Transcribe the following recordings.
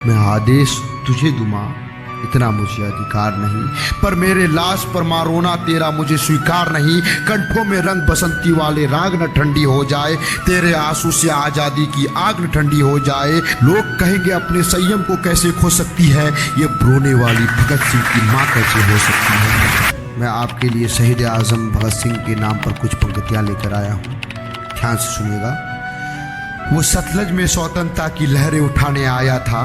मैं आदेश तुझे दूंगा, इतना मुझे अधिकार नहीं। पर मेरे लाश पर मारोना तेरा मुझे स्वीकार नहीं। कंठों में रंग बसंती वाले राग न ठंडी हो जाए, तेरे आंसू से आजादी की आग न ठंडी हो जाए। लोग कहेंगे अपने संयम को कैसे खो सकती है, ये रोने वाली भगत सिंह की माँ कैसे हो सकती है। मैं आपके लिए शहीद आजम भगत सिंह के नाम पर कुछ पंक्तियाँ लेकर आया हूँ, ध्यान से सुनिएगा। वो सतलज में स्वतंत्रता की लहरें उठाने आया था,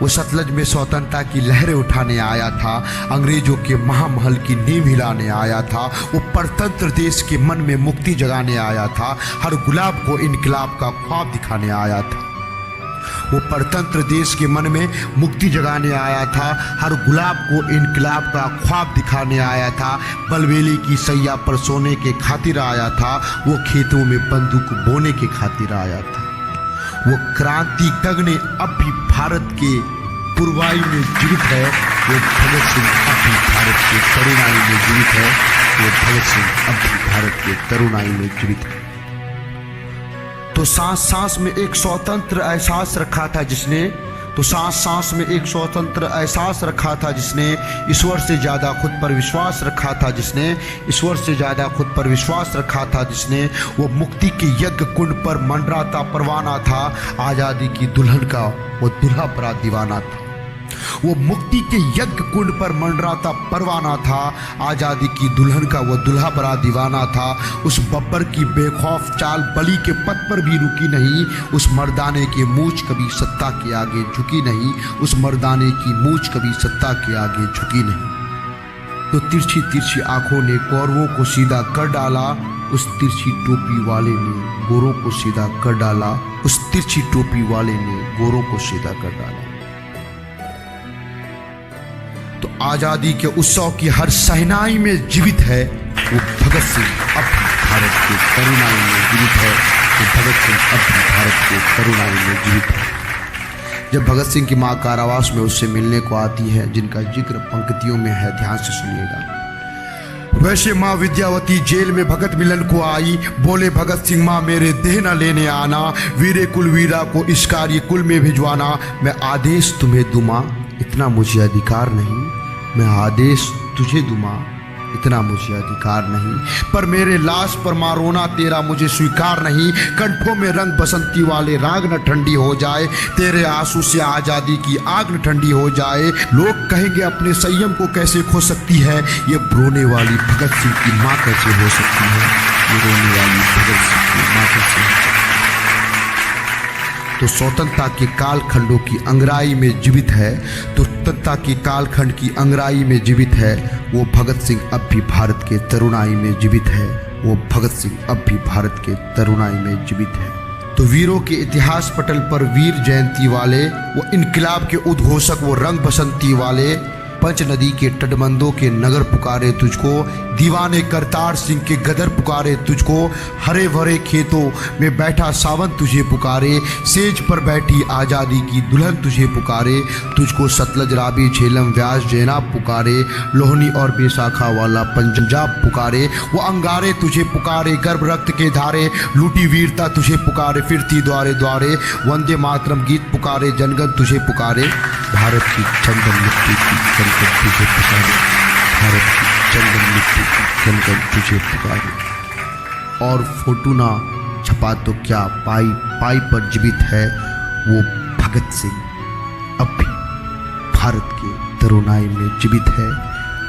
वो सतलज में स्वतंत्रता की लहरें उठाने आया था। अंग्रेजों के महामहल की नींव हिलाने आया था। वो परतंत्र देश के मन में मुक्ति जगाने आया था। हर गुलाब को इनकलाब का ख्वाब दिखाने आया था। वो परतंत्र देश के मन में मुक्ति जगाने आया था। हर गुलाब को इनकलाब का ख्वाब दिखाने आया था। बलवेली की सैया पर सोने के खातिर आया था। वो खेतों में बंदूक बोने के खातिर आया था। वो क्रांति गगने अब भी भारत के पुरवाई में जीवित है। वो भगत सिंह अब भी भारत के तरुणाई में जीवित है। वो भगत सिंह अब भी भारत के तरुणाई में जीवित है। तो सांस सांस में एक स्वतंत्र एहसास रखा था जिसने, तो सांस सांस में एक स्वतंत्र एहसास रखा था जिसने, ईश्वर से ज़्यादा खुद पर विश्वास रखा था जिसने, ईश्वर से ज़्यादा खुद पर विश्वास रखा था जिसने। वो मुक्ति के यज्ञ कुंड पर मंडराता परवाना था। आज़ादी की दुल्हन का वो दूल्हा बड़ा दीवाना था। वो मुक्ति के यज्ञ कुंड पर मंडराता परवाना था। आज़ादी की दुल्हन का वो दूल्हा बड़ा दीवाना था। उस बब्बर की बेखौफ चाल बलि के पथ पर भी रुकी नहीं। उस मर्दाने की मूंछ कभी सत्ता के आगे झुकी नहीं। उस मर्दाने की मूंछ कभी सत्ता के आगे झुकी नहीं। तो तिरछी तिरछी आंखों ने कौरवों को सीधा कर डाला। उस तिरछी टोपी वाले ने गोरों को सीधा कर डाला। उस तिरछी टोपी वाले ने गोरों को सीधा कर डाला। तो आजादी के उत्सव की हर सहनाई में जीवित है वो भगत सिंह अब भी भारत के तरुणाई में जीवित है। वो भगत सिंह अब भी भारत के तरुणाई में जीवित है। जब भगत सिंह की मां कारावास में उससे मिलने को आती है, जिनका जिक्र पंक्तियों में है, ध्यान से सुनिएगा। वैसे माँ विद्यावती जेल में भगत मिलन को आई। बोले भगत सिंह माँ मेरे देह न लेने आना, वीरे कुल वीरा को इस कार्य कुल में भिजवाना। मैं आदेश तुम्हें दूंगा, इतना मुझे अधिकार नहीं। मैं आदेश तुझे दूंगा, इतना मुझे अधिकार नहीं। पर मेरे लाश पर मारोना तेरा मुझे स्वीकार नहीं। कंठों में रंग बसंती वाले राग न ठंडी हो जाए, तेरे आंसू से आजादी की आग न ठंडी हो जाए। लोग कहेंगे अपने संयम को कैसे खो सकती है, ये रोने वाली भगत सिंह की माँ कैसे हो सकती है। ये रोने वाली भगत सिंह की माँ कैसे हो सकती है। तो स्वतंत्रता के कालखंडों की अंगराई में जीवित है, तो स्वतंत्रता के कालखंड की अंगराई में जीवित है वो भगत सिंह अब भी भारत के तरुणाई में जीवित है। वो भगत सिंह अब भी भारत के तरुणाई में जीवित है। तो वीरों के इतिहास पटल पर वीर जयंती वाले, वो इनकलाब के उद्घोषक, वो रंग बसंती वाले, पंच नदी के तटबंधों के नगर पुकारे तुझको। दीवाने करतार सिंह के गदर पुकारे तुझको। हरे भरे खेतों में बैठा सावन तुझे पुकारे। सेज पर बैठी आज़ादी की दुल्हन तुझे पुकारे। तुझको सतलज रावी झेलम व्यास जैनाब पुकारे। लोहनी और बेसाखा वाला पंजाब पुकारे। वो अंगारे तुझे पुकारे, गर्भ रक्त के धारे। लूटी वीरता तुझे पुकारे, फिरती द्वारे द्वारे। वंदे मातरम गीत पुकारे, जनगण तुझे पुकारे। भारत की चंदन मिट्टी की जनगण तुझे पुकारे। भारत की चंदन मिट्टी की जनगण तुझे पुकारे। और फोटो ना छपा तो क्या, पाई पाई पर जीवित है वो भगत सिंह अब भी भारत के तरुणाई में जीवित है।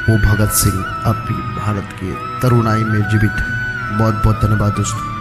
वो भगत सिंह अब भी भारत के तरुणाई में जीवित है। बहुत बहुत धन्यवाद दोस्तों।